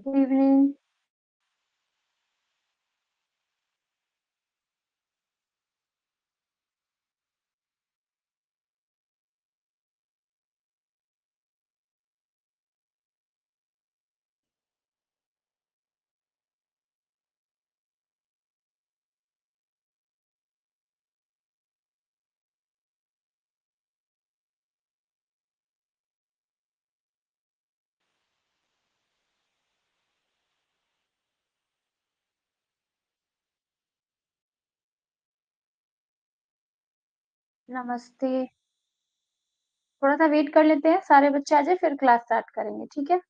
Good evening. नमस्ते। थोड़ा-सा wait कर लेते हैं, सारे बच्चे आ जाएँ फिर क्लास स्टार्ट करेंगे, ठीक है?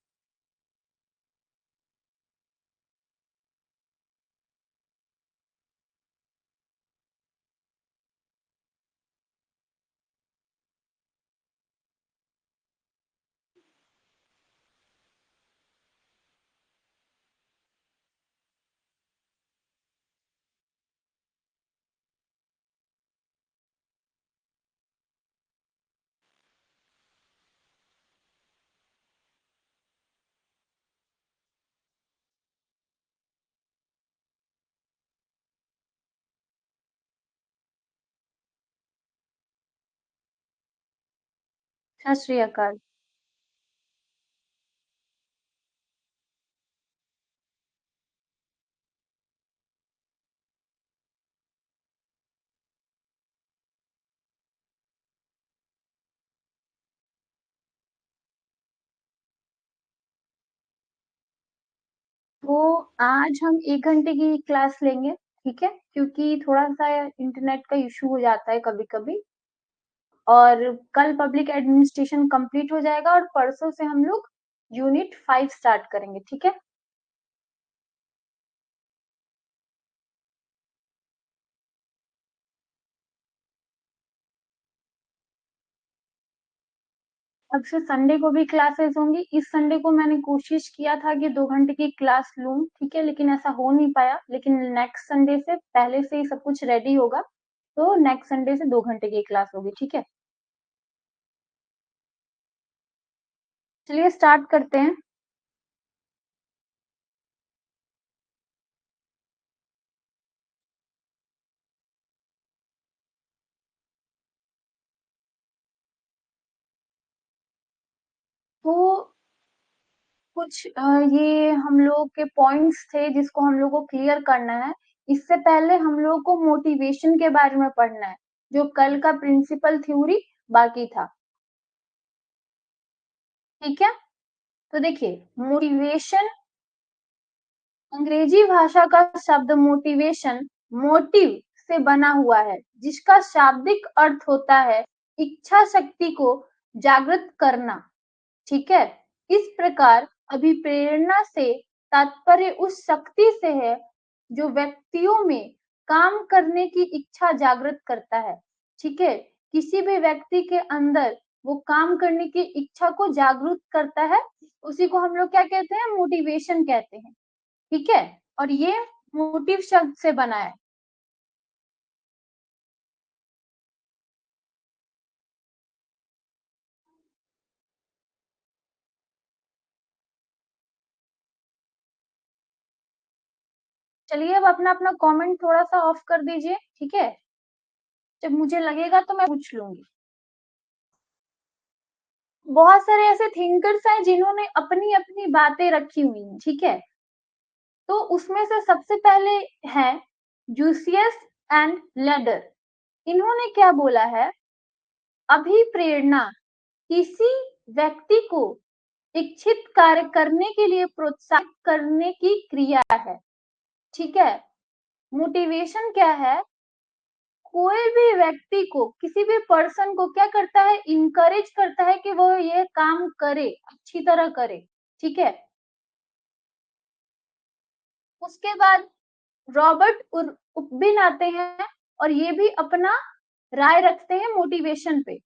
सत श्री अकाल। तो आज हम 1 घंटे की क्लास लेंगे, ठीक है? क्योंकि थोड़ा-सा इंटरनेट का इश्यू हो जाता है कभी-कभी और कल पब्लिक एडमिनिस्ट्रेशन कंप्लीट हो जाएगा और परसों से हम लोग यूनिट 5 स्टार्ट करेंगे, ठीक है? अब से संडे को भी क्लासेस होंगी। इस संडे को मैंने कोशिश किया था कि 2 घंटे की क्लास लूँ, ठीक है? लेकिन ऐसा हो नहीं पाया। लेकिन नेक्स्ट संडे से पहले से ही सब कुछ रेडी होगा, तो नेक्स्ट संडे से 2 घंटे की क्लास होगी, ठीक है? चलिए स्टार्ट करते हैं। तो कुछ ये हम लोग के पॉइंट्स थे जिसको हम लोग को क्लियर करना है। इससे पहले हम लोग को मोटिवेशन के बारे में पढ़ना है, जो कल का प्रिंसिपल थ्योरी बाकी था, ठीक है? तो देखिए मोटिवेशन अंग्रेजी भाषा का शब्द मोटिवेशन मोटिव से बना हुआ है, जिसका शाब्दिक अर्थ होता है इच्छा शक्ति को जागृत करना, ठीक है? इस प्रकार अभिप्रेरणा से तात्पर्य उस शक्ति से है जो व्यक्तियों में काम करने की इच्छा जागृत करता है, ठीक है? किसी भी व्यक्ति के अंदर वो काम करने की इच्छा को जागरूक करता है, उसी को हम लोग क्या कहते हैं? मोटिवेशन कहते हैं, ठीक है? और ये मोटिव शब्द से बना है। चलिए अब अपना-अपना कमेंट थोड़ा-सा ऑफ कर दीजिए, ठीक है? जब मुझे लगेगा तो मैं पूछ लूँगी। बहुत सारे ऐसे थिंकर्स हैं जिन्होंने अपनी-अपनी बातें रखी हुई हैं, ठीक है? तो उसमें से सबसे पहले है जूसियस एंड लेडर। इन्होंने क्या बोला है? अभिप्रेरणा किसी व्यक्ति को इच्छित कार्य करने के लिए प्रोत्साहित करने की क्रिया है, ठीक है? मोटिवेशन क्या है? कोई भी व्यक्ति को, किसी भी पर्सन को क्या करता है? इनकरेज करता है कि वो ये काम करे, अच्छी तरह करे, ठीक है? उसके बाद रॉबर्ट उपबिन आते हैं और ये भी अपना राय रखते हैं मोटिवेशन पे।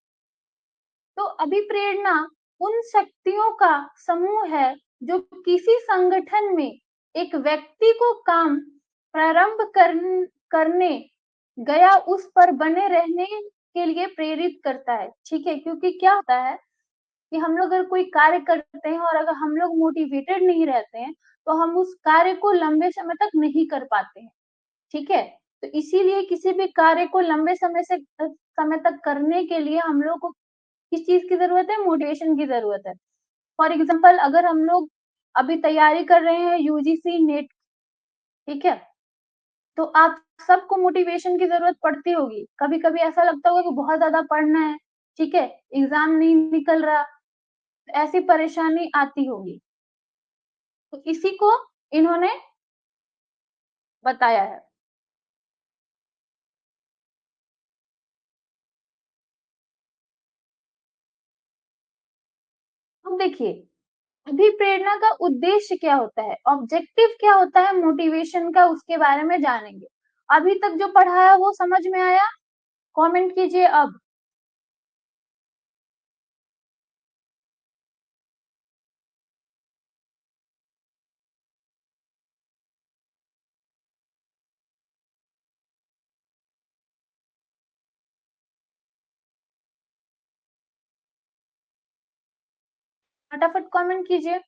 तो अभिप्रेरणा उन शक्तियों का समूह है जो किसी संगठन में एक व्यक्ति को काम प्रारंभ करने गया उस पर बने रहने के लिए प्रेरित करता है, ठीक है? क्योंकि क्या होता है कि हम लोग अगर कोई कार्य करते हैं और अगर हम लोग मोटिवेटेड नहीं रहते हैं, तो हम उस कार्य को लंबे समय तक नहीं कर पाते हैं, ठीक है। तो इसीलिए किसी भी कार्य को लंबे समय तक करने के लिए हम लोग को किस चीज की जरूरत है? मोटिवेशन की जरूरत है। फॉर एग्जाम्पल अगर हम लोग अभी तैयारी कर रहे हैं यूजीसी नेट, ठीक है, तो आप सबको मोटिवेशन की जरूरत पड़ती होगी। कभी कभी ऐसा लगता होगा कि बहुत ज्यादा पढ़ना है, ठीक है, एग्जाम नहीं निकल रहा, ऐसी परेशानी आती होगी। तो इसी को इन्होंने बताया है। अब देखिए, अभिप्रेरणा का उद्देश्य क्या होता है, ऑब्जेक्टिव क्या होता है मोटिवेशन का, उसके बारे में जानेंगे। अभी तक जो पढ़ाया वो समझ में आया? कमेंट कीजिए अब। फटाफट कमेंट कीजिए।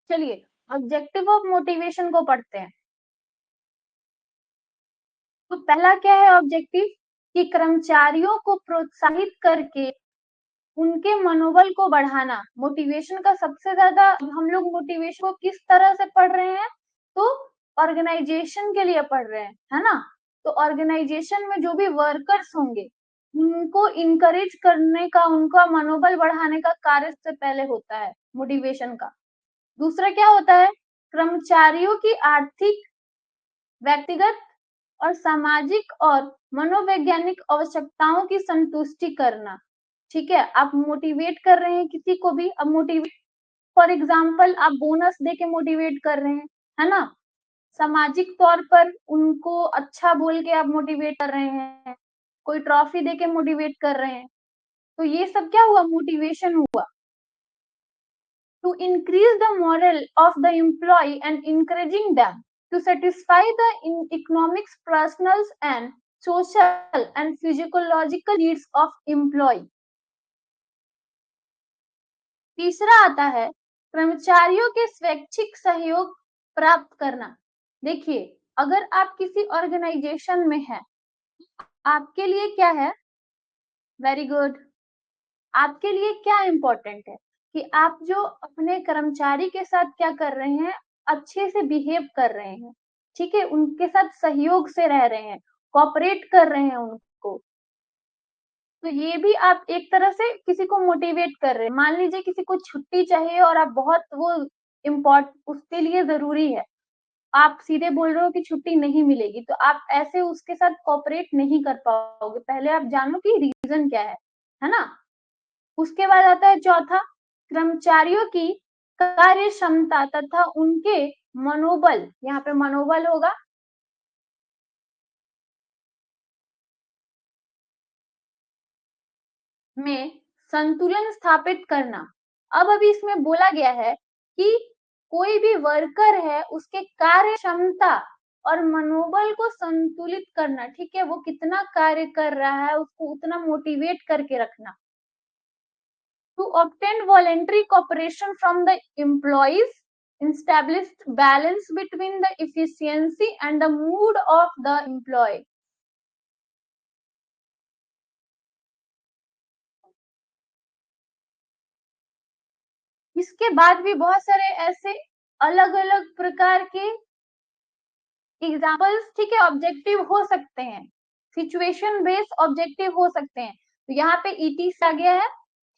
चलिए ऑब्जेक्टिव ऑफ मोटिवेशन को पढ़ते हैं। तो पहला क्या है ऑब्जेक्टिव? कि कर्मचारियों को प्रोत्साहित करके उनके मनोबल को बढ़ाना। मोटिवेशन का सबसे ज्यादा हम लोग मोटिवेशन को किस तरह से पढ़ रहे हैं? तो ऑर्गेनाइजेशन के लिए पढ़ रहे हैं, है ना। तो ऑर्गेनाइजेशन में जो भी वर्कर्स होंगे उनको इनकरेज करने का, उनका मनोबल बढ़ाने का कार्य सबसे पहले होता है मोटिवेशन का। दूसरा क्या होता है? कर्मचारियों की आर्थिक, व्यक्तिगत और सामाजिक और मनोवैज्ञानिक आवश्यकताओं की संतुष्टि करना। ठीक है, आप मोटिवेट कर रहे हैं किसी को भी। अब मोटिवेट फॉर एग्जाम्पल आप बोनस दे के मोटिवेट कर रहे हैं, है ना। सामाजिक तौर पर उनको अच्छा बोल के आप मोटिवेट कर रहे हैं, कोई ट्रॉफी दे के मोटिवेट कर रहे हैं। तो ये सब क्या हुआ? मोटिवेशन हुआ। To increase the morale of the employee and encouraging them to satisfy the economics, personal and social and physiological needs of employee. तीसरा आता है कर्मचारियों के स्वैच्छिक सहयोग प्राप्त करना। देखिए, अगर आप किसी ऑर्गेनाइजेशन में हैं, आपके लिए क्या है? Very good. आपके लिए क्या इम्पोर्टेंट है? कि आप जो अपने कर्मचारी के साथ क्या कर रहे हैं? अच्छे से बिहेव कर रहे हैं, ठीक है, उनके साथ सहयोग से रह रहे हैं, कोऑपरेट कर रहे हैं उनको। तो ये भी आप एक तरह से किसी को मोटिवेट कर रहे हैं। मान लीजिए किसी को छुट्टी चाहिए और आप बहुत वो उसके लिए जरूरी है, आप सीधे बोल रहे हो कि छुट्टी नहीं मिलेगी, तो आप ऐसे उसके साथ कोऑपरेट नहीं कर पाओगे। पहले आप जानो कि रीजन क्या है ना। उसके बाद आता है चौथा, कर्मचारियों की कार्य क्षमता तथा उनके मनोबल। यहाँ पे मनोबल होगा, में संतुलन स्थापित करना। अब अभी इसमें बोला गया है कि कोई भी वर्कर है उसके कार्य क्षमता और मनोबल को संतुलित करना, ठीक है, वो कितना कार्य कर रहा है उसको उतना मोटिवेट करके रखना। To obtain voluntary cooperation from the employees, established balance between the efficiency and the mood of the employee. इसके बाद भी बहुत सारे ऐसे अलग अलग प्रकार के एग्जाम्पल्स, ठीक है, ऑब्जेक्टिव हो सकते हैं, सिचुएशन बेस्ड ऑब्जेक्टिव हो सकते हैं। तो यहाँ पे ईटी से आ गया है,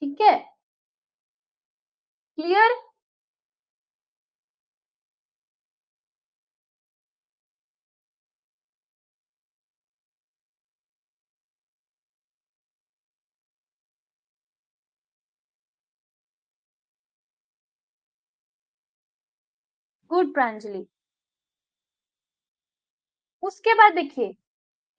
ठीक है, क्लियर। गुड प्रांजलि। उसके बाद देखिए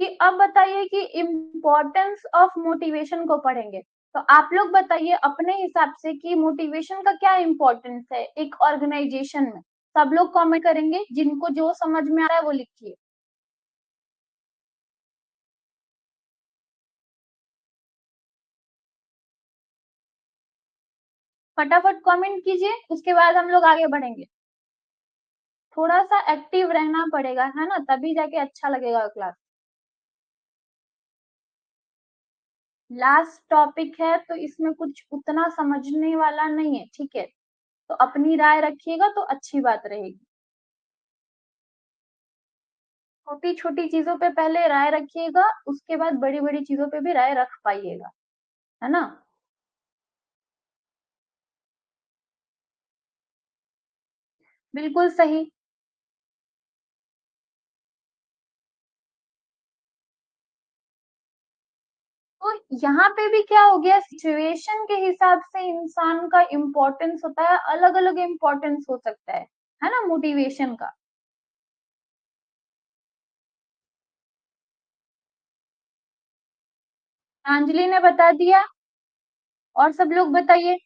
कि अब बताइए कि इम्पोर्टेंस ऑफ मोटिवेशन को पढ़ेंगे। तो आप लोग बताइए अपने हिसाब से कि मोटिवेशन का क्या इम्पोर्टेंस है एक ऑर्गेनाइजेशन में। सब लोग कमेंट करेंगे, जिनको जो समझ में आ रहा है वो लिखिए। फटाफट कमेंट कीजिए, उसके बाद हम लोग आगे बढ़ेंगे। थोड़ा सा एक्टिव रहना पड़ेगा, है ना, तभी जाके अच्छा लगेगा क्लास। लास्ट टॉपिक है तो इसमें कुछ उतना समझने वाला नहीं है, ठीक है, तो अपनी राय रखिएगा तो अच्छी बात रहेगी। छोटी छोटी चीजों पे पहले राय रखिएगा, उसके बाद बड़ी बड़ी चीजों पे भी राय रख पाइएगा, है ना। बिल्कुल सही। तो यहाँ पे भी क्या हो गया, सिचुएशन के हिसाब से इंसान का इम्पोर्टेंस होता है, अलग अलग इम्पोर्टेंस हो सकता है ना, मोटिवेशन का। अंजलि ने बता दिया, और सब लोग बताइए,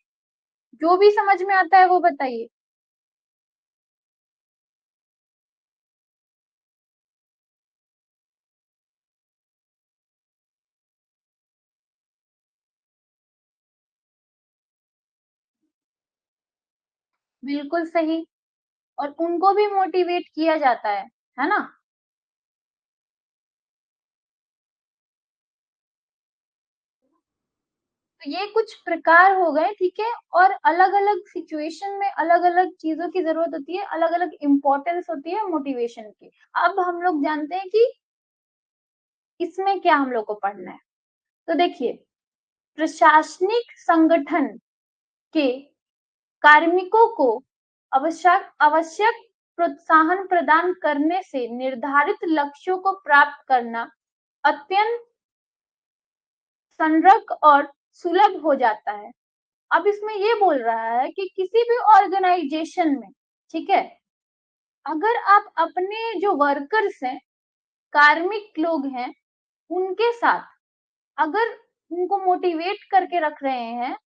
जो भी समझ में आता है वो बताइए। बिल्कुल सही। और उनको भी मोटिवेट किया जाता है ना। तो ये कुछ प्रकार हो गए, ठीक है, और अलग अलग सिचुएशन में अलग अलग चीजों की जरूरत होती है, अलग अलग इम्पोर्टेंस होती है मोटिवेशन की। अब हम लोग जानते हैं कि इसमें क्या हम लोग को पढ़ना है। तो देखिए, प्रशासनिक संगठन के कार्मिकों को आवश्यक आवश्यक प्रोत्साहन प्रदान करने से निर्धारित लक्ष्यों को प्राप्त करना अत्यंत संरक और सुलभ हो जाता है। अब इसमें ये बोल रहा है कि किसी भी ऑर्गेनाइजेशन में, ठीक है, अगर आप अपने जो वर्कर्स हैं, कार्मिक लोग हैं, उनके साथ अगर उनको मोटिवेट करके रख रहे हैं,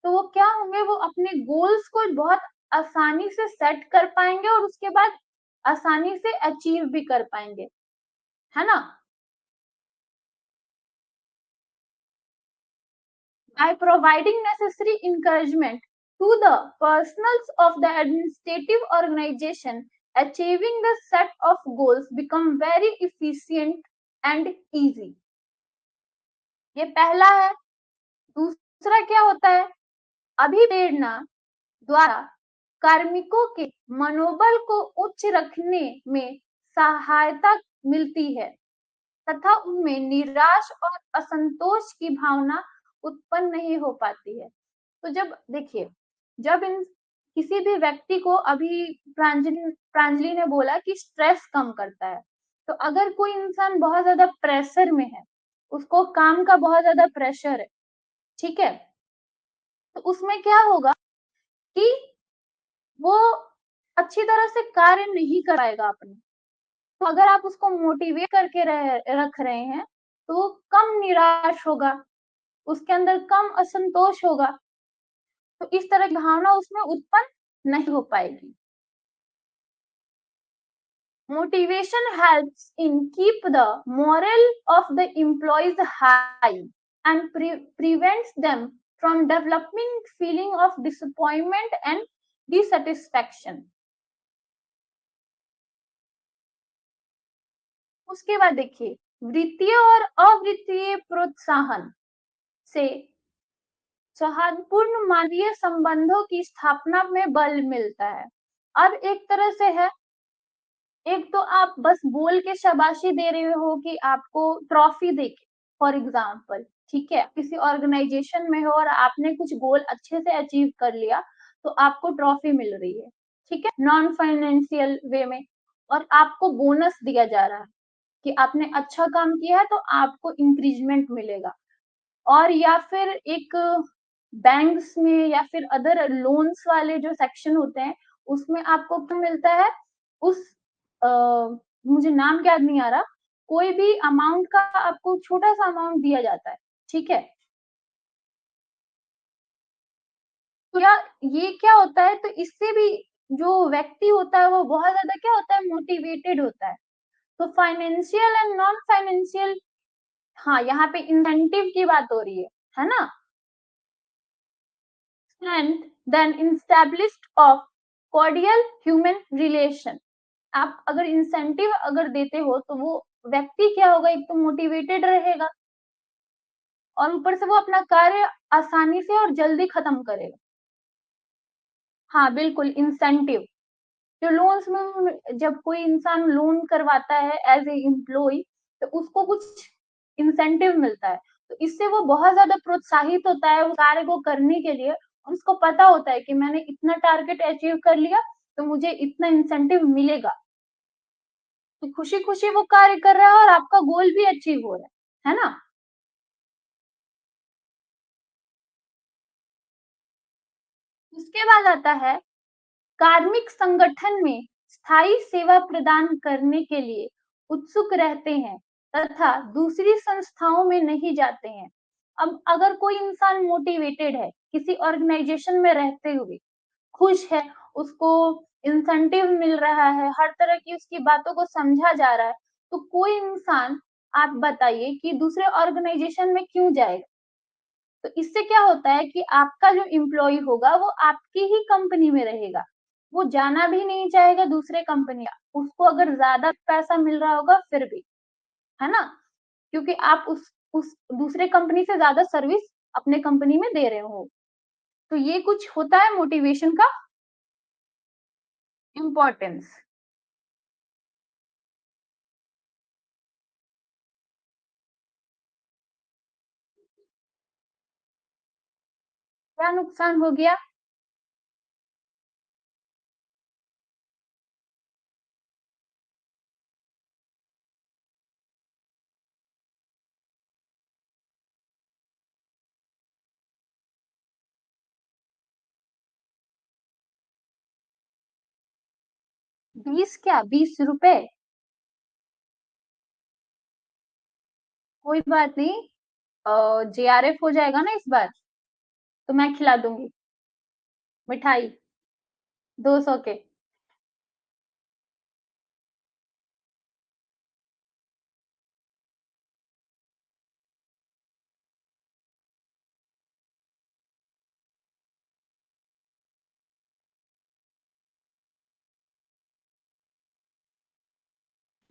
तो वो क्या होंगे, वो अपने गोल्स को बहुत आसानी से सेट कर पाएंगे और उसके बाद आसानी से अचीव भी कर पाएंगे, है ना। By providing necessary encouragement to the personnel of the administrative organization, achieving the set of goals become very efficient and easy. ये पहला है। दूसरा क्या होता है, अभिप्रेरणा द्वारा कार्मिकों के मनोबल को उच्च रखने में सहायता मिलती है तथा उनमें निराश और असंतोष की भावना उत्पन्न नहीं हो पाती है। तो जब देखिए, जब इन किसी भी व्यक्ति को, अभी प्रांजलि ने बोला कि स्ट्रेस कम करता है, तो अगर कोई इंसान बहुत ज्यादा प्रेशर में है, उसको काम का बहुत ज्यादा प्रेशर है, ठीक है, तो उसमें क्या होगा कि वो अच्छी तरह से कार्य नहीं कर पाएगा अपने। तो अगर आप उसको मोटिवेट करके रख रहे हैं, तो वो कम निराश होगा, उसके अंदर कम असंतोष होगा, तो इस तरह की भावना उसमें उत्पन्न नहीं हो पाएगी। Motivation helps in keep the morale of the employees high and prevents them from developing feeling of disappointment and dissatisfaction. उसके बाद देखिए, वृत्तीय और अवृत्तीय प्रोत्साहन से सौहार्दपूर्ण मानवीय संबंधों की स्थापना में बल मिलता है। अब एक तरह से है, एक तो आप बस बोल के शाबाशी दे रहे हो कि आपको ट्रॉफी देके, फॉर एग्जाम्पल, ठीक है, किसी ऑर्गेनाइजेशन में हो और आपने कुछ गोल अच्छे से अचीव कर लिया, तो आपको ट्रॉफी मिल रही है, ठीक है, नॉन फाइनेंशियल वे में, और आपको बोनस दिया जा रहा है कि आपने अच्छा काम किया है तो आपको इंक्रीजमेंट मिलेगा। और या फिर एक बैंक्स में या फिर अदर लोन्स वाले जो सेक्शन होते हैं, उसमें आपको क्या मिलता है, उस मुझे नाम याद नहीं आ रहा, कोई भी अमाउंट का आपको छोटा-सा अमाउंट दिया जाता है, ठीक है? तो या ये क्या होता है, तो इससे भी जो व्यक्ति होता है वो बहुत ज़्यादा क्या होता है, मोटिवेटेड होता है। तो फाइनेंशियल एंड नॉन फाइनेंशियल, हाँ, यहाँ पे इंसेंटिव की बात हो रही है ना? Strength then established of cordial human relation. आप अगर इंसेंटिव अगर देते हो तो वो व्यक्ति क्या होगा, एक तो मोटिवेटेड रहेगा और ऊपर से वो अपना कार्य आसानी से और जल्दी खत्म करेगा। हाँ, बिल्कुल इंसेंटिव। जो लोन्स में जब कोई इंसान लोन करवाता है एज़ ए एम्प्लॉयी, तो उसको कुछ इंसेंटिव मिलता है। तो इससे वो बहुत ज़्यादा प्रोत्साहित होता है उस कार्य को करने के लिए और उसको पता होता है कि मैंने इतना टारगेट अचीव कर लिया, तो मुझे इतना इंसेंटिव मिलेगा। तो खुशी-खुशी वो कार्य कर रहा है और आपका गोल भी अचीव हो रहा है ना? उसके बाद आता है कार्मिक संगठन में स्थायी सेवा प्रदान करने के लिए उत्सुक रहते हैं तथा दूसरी संस्थाओं में नहीं जाते हैं। अब अगर कोई इंसान मोटिवेटेड है, किसी ऑर्गेनाइजेशन में रहते हुए, खुश है, उसको इंसेंटिव मिल रहा है, हर तरह की उसकी बातों को समझा जा रहा है, तो कोई इंसान आप बताइए कि दूसरे ऑर्गेनाइजेशन में क्यों जाएगा? तो इससे क्या होता है कि आपका जो एम्प्लॉयी होगा वो आपकी ही कंपनी में रहेगा। वो जाना भी नहीं चाहेगा दूसरे कंपनी, उसको अगर ज़्यादा पैसा मिल रहा होगा फिर भी, है ना? क्योंकि आप उस दूसरे कंपनी से ज़्यादा सर्विस अपने कंपनी में दे रहे हो। तो ये कुछ होता है मोटिवेशन का इम्पोर्टेंस। क्या नुकसान हो गया? 20 क्या, ₹20? कोई बात नहीं, जेआरएफ हो जाएगा ना इस बार, तो मैं खिला दूँगी मिठाई 200 के।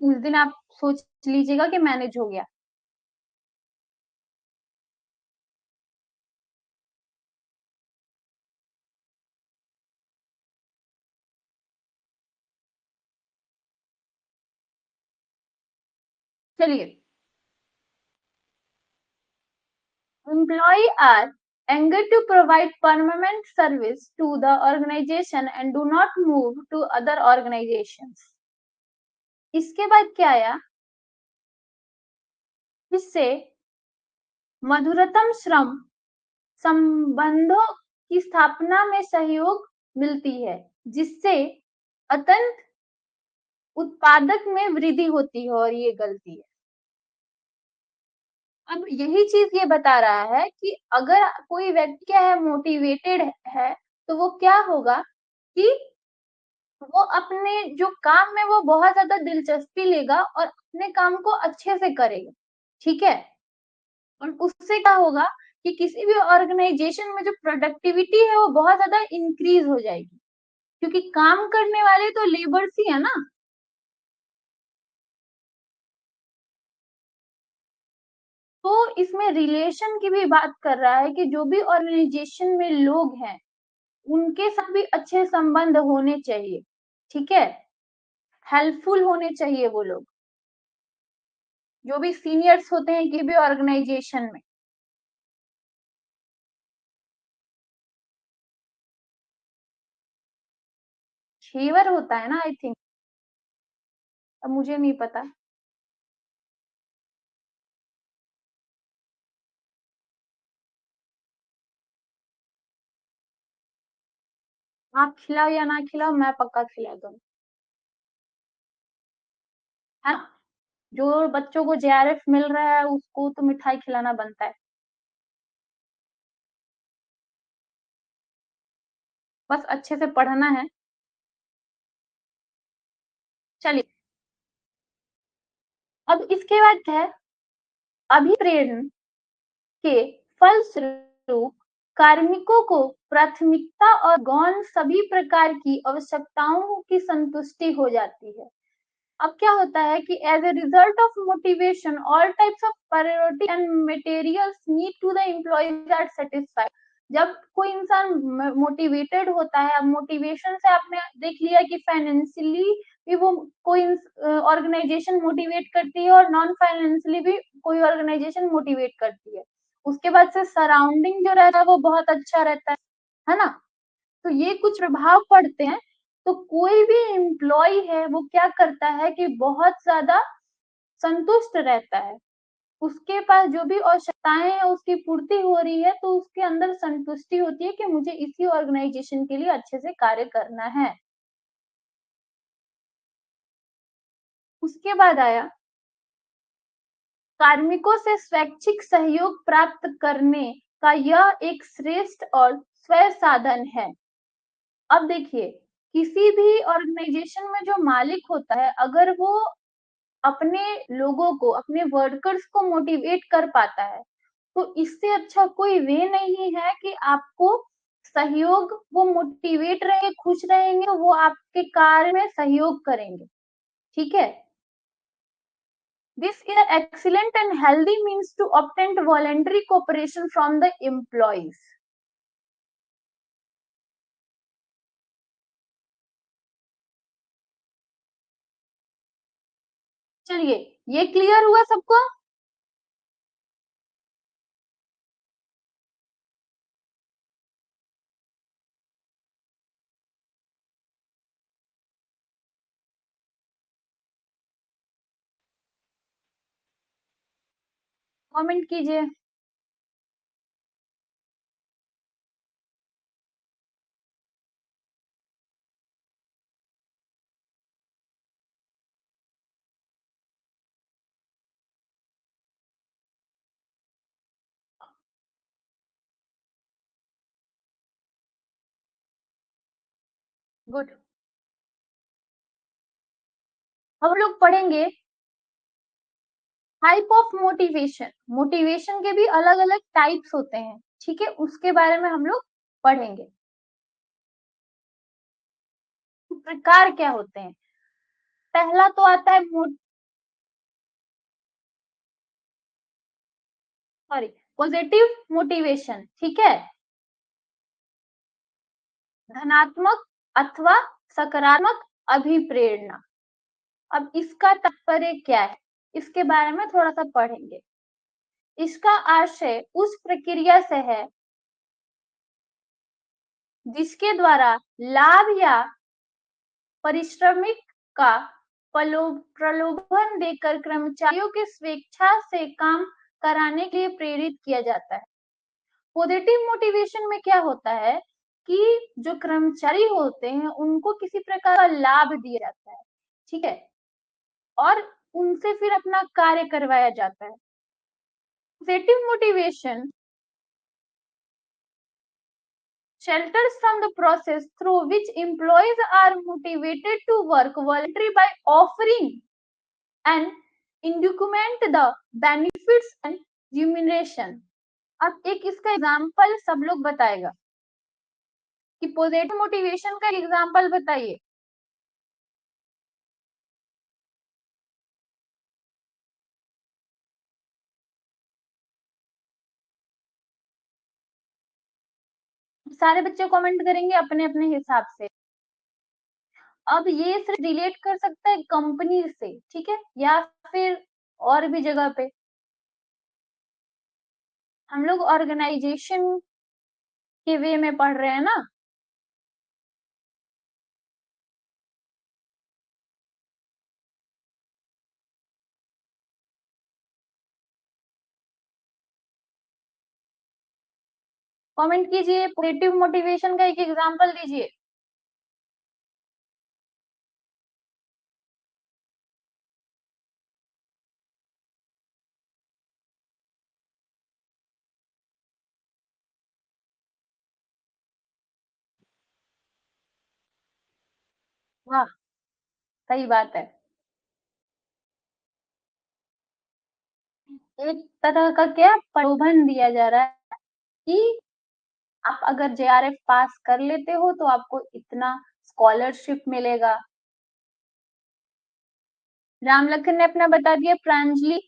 उस दिन आप सोच लीजिएगा कि मैनेज हो गया। चलिए, employee are eager to provide permanent service to the organization and do not move to other organizations। इसके बाद क्या आया, इससे मधुरतम श्रम संबंधों की स्थापना में सहयोग मिलती है, जिससे अत्यंत उत्पादक में वृद्धि होती है और ये गलती है। अब यही चीज़ ये बता रहा है कि अगर कोई व्यक्ति क्या है, मोटिवेटेड है, तो वो क्या होगा कि वो अपने जो काम में वो बहुत ज़्यादा दिलचस्पी लेगा और अपने काम को अच्छे से करेगा, ठीक है? और उससे क्या होगा कि किसी भी ऑर्गेनाइज़ेशन में जो प्रोडक्टिविटी है वो बहुत ज़्यादा इंक्रीज़ हो जाएगी, क्योंकि काम करने वाले तो लेबर्स ही है ना। तो इसमें रिलेशन की भी बात कर रहा है कि जो भी ऑर्गेनाइज़ेशन में लोग हैं, उनके साथ भी अच्छे संबंध होने चाहिए, ठीक है? हेल्पफुल होने चाहिए वो लोग, जो भी सीनियर्स होते हैं किसी भी ऑर्गेनाइज़ेशन में। छेवर होता है ना आई थिंक, अब मुझे नहीं पता। आप खिलाओ या ना खिलाओ, मैं पक्का खिला दूँगी, है ना? जो बच्चों को जेआरएफ मिल रहा है, उसको तो मिठाई खिलाना बनता है। बस अच्छे से पढ़ना है। चलिए, अब इसके बाद क्या है, अभिप्रेरण के फलस्वरूप कार्मिकों को प्राथमिकता और गौण सभी प्रकार की आवश्यकताओं की संतुष्टि हो जाती है। अब क्या होता है कि as a result of motivation all types of priority and materials need to the employees are satisfied. जब कोई इंसान मोटिवेटेड होता है, अब मोटिवेशन से आपने देख लिया कि फाइनेंशियली भी वो कोई ऑर्गेनाइजेशन मोटिवेट करती है और नॉन फाइनेंशियली भी कोई ऑर्गेनाइजेशन मोटिवेट करती है। उसके बाद से सराउंडिंग जो रहता है वो बहुत अच्छा रहता है ना? तो ये कुछ प्रभाव पड़ते हैं। तो कोई भी एम्प्लॉय है वो क्या करता है कि बहुत ज्यादा संतुष्ट रहता है, उसके पास जो भी आवश्यकताएं हैं उसकी पूर्ति हो रही है, तो उसके अंदर संतुष्टि होती है कि मुझे इसी ऑर्गेनाइजेशन के लिए अच्छे से कार्य करना है। उसके बाद आया कार्मिकों से स्वैच्छिक सहयोग प्राप्त करने का यह एक श्रेष्ठ और स्वय साधन है। अब देखिए, किसी भी ऑर्गेनाइजेशन में जो मालिक होता है, अगर वो अपने लोगों को, अपने वर्कर्स को मोटिवेट कर पाता है, तो इससे अच्छा कोई वे नहीं है कि आपको सहयोग, वो मोटिवेट रहेंगे, खुश रहेंगे, तो वो आपके कार्य में सहयोग करेंगे। ठीक है? This is excellent and healthy means to obtain voluntary cooperation from the employees. चलिए, ये क्लियर हुआ सबको? कमेंट कीजिए। गुड। हम लोग पढ़ेंगे टाइप ऑफ मोटिवेशन। मोटिवेशन के भी अलग अलग टाइप्स होते हैं, ठीक है? उसके बारे में हम लोग पढ़ेंगे, प्रकार क्या होते हैं। पहला तो आता है सॉरी, पॉजिटिव मोटिवेशन, ठीक है? धनात्मक अथवा सकारात्मक अभिप्रेरणा। अब इसका तात्पर्य क्या है, इसके बारे में थोड़ा सा पढ़ेंगे। इसका आशय उस प्रक्रिया से है जिसके द्वारा लाभ या पारिश्रमिक का प्रलोभन देकर कर्मचारियों के स्वेच्छा से काम कराने के लिए प्रेरित किया जाता है। पॉजिटिव मोटिवेशन में क्या होता है कि जो कर्मचारी होते हैं उनको किसी प्रकार का लाभ दिया जाता है, ठीक है? और उनसे फिर अपना कार्य करवाया जाता है। Positive motivation shelters from the process through which employees are motivated to work voluntarily by offering and document the benefits and remuneration. अब एक इसका एग्जाम्पल सब लोग बताएगा कि पॉजिटिव मोटिवेशन का एग्जाम्पल बताइए। सारे बच्चे कमेंट करेंगे अपने अपने हिसाब से। अब ये सिर्फ रिलेट कर सकता है कंपनी से, ठीक है, या फिर और भी जगह पे। हम लोग ऑर्गेनाइजेशन के वे में पढ़ रहे हैं ना। कमेंट कीजिए, पॉजिटिव मोटिवेशन का एक एग्जांपल दीजिए। वाह! सही बात है। एक तरह का क्या प्रलोभन दिया जा रहा है कि आप अगर जेआरएफ पास कर लेते हो तो आपको इतना स्कॉलरशिप मिलेगा। राम लखन ने अपना बता दिया, प्रांजलि,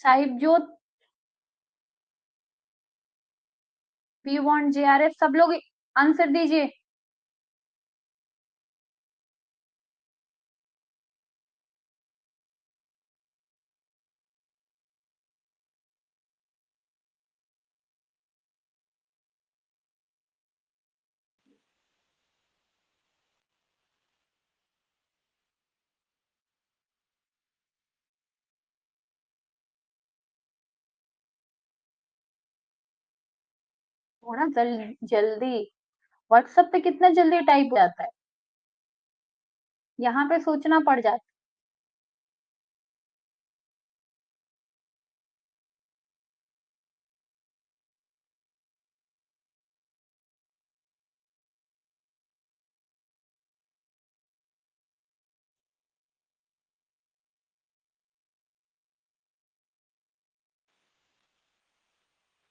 साहिब जोत, वी वांट जेआरएफ, सब लोग आंसर दीजिए। थोड़ा जल्दी, व्हाट्सएप पे कितना जल्दी टाइप हो जाता है, यहाँ पे सोचना पड़ जाता है।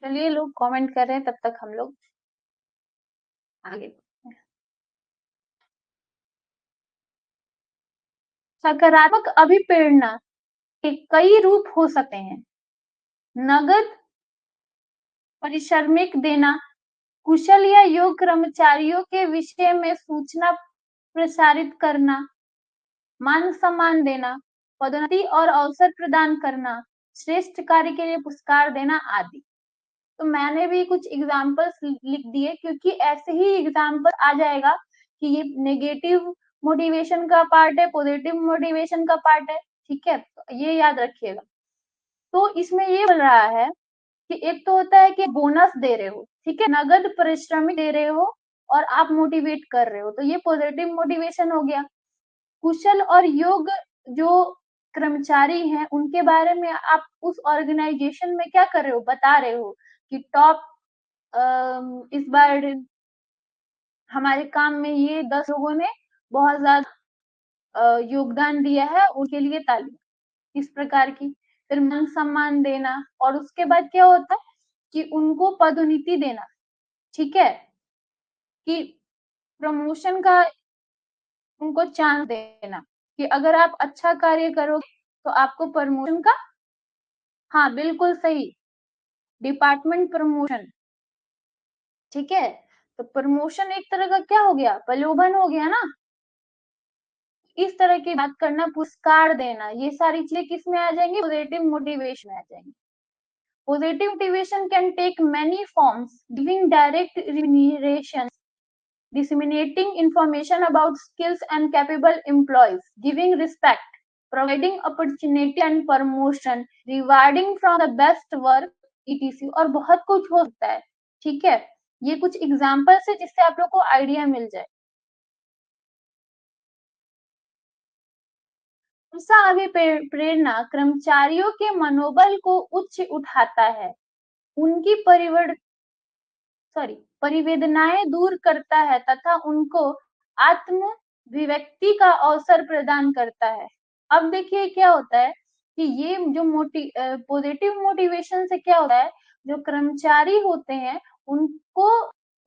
चलिए लोग कमेंट कर रहे हैं, तब तक हम लोग आगे। सकारात्मक अभिप्रेरणा के कई रूप हो सकते हैं। नगद, पारिश्रमिक देना, कुशल या योग्य कर्मचारियों के विषय में सूचना प्रसारित करना, मान सम्मान देना, पदोन्नति और अवसर प्रदान करना, श्रेष्ठ कार्य के लिए पुरस्कार देना आदि। तो मैंने भी कुछ एग्जाम्पल्स लिख दिए, क्योंकि ऐसे ही एग्जाम्पल आ जाएगा कि ये नेगेटिव मोटिवेशन का पार्ट है, पॉजिटिव मोटिवेशन का पार्ट है, ठीक है, तो ये याद रखिएगा। तो इसमें ये बोल रहा है कि एक तो होता है कि बोनस दे रहे हो, ठीक है, नगद पारिश्रमिक दे रहे हो और आप मोटिवेट कर रहे हो, तो ये पॉजिटिव मोटिवेशन हो गया। कुशल और योग्य जो कर्मचारी हैं उनके बारे में आप उस ऑर्गेनाइजेशन में क्या कर रहे हो, बता रहे हो कि टॉप इस बार हमारे काम में ये 10 लोगों ने बहुत ज्यादा योगदान दिया है, उनके लिए ताली, इस प्रकार की। फिर मान सम्मान देना, और उसके बाद क्या होता है कि उनको पदोन्नति देना, ठीक है, कि प्रमोशन का उनको चांस देना, कि अगर आप अच्छा कार्य करोगे तो आपको प्रमोशन का, हाँ बिल्कुल सही, डिपार्टमेंट प्रमोशन, ठीक है। तो प्रमोशन एक तरह का क्या हो गया, प्रलोभन हो गया ना। इस तरह की बात करना, पुरस्कार देना, ये सारी चीजें किस में आ जाएंगी, पॉजिटिव मोटिवेशन में आ जाएंगी। Positive motivation can take many forms, giving direct remuneration, disseminating information about skills and capable employees, giving respect, providing opportunity and promotion, rewarding from the best work, etc. और बहुत कुछ हो सकता है, ठीक है। ये कुछ एग्जाम्पल्स है जिससे आप लोग को आइडिया मिल जाए। ऐसा अभिप्रेरणा कर्मचारियों के मनोबल को उच्च उठाता है, उनकी परिवेदनाएं दूर करता है तथा उनको आत्म अभिव्यक्ति का अवसर प्रदान करता है। अब देखिए क्या होता है कि ये जो पॉजिटिव मोटिवेशन से क्या होता है, जो कर्मचारी होते हैं उनको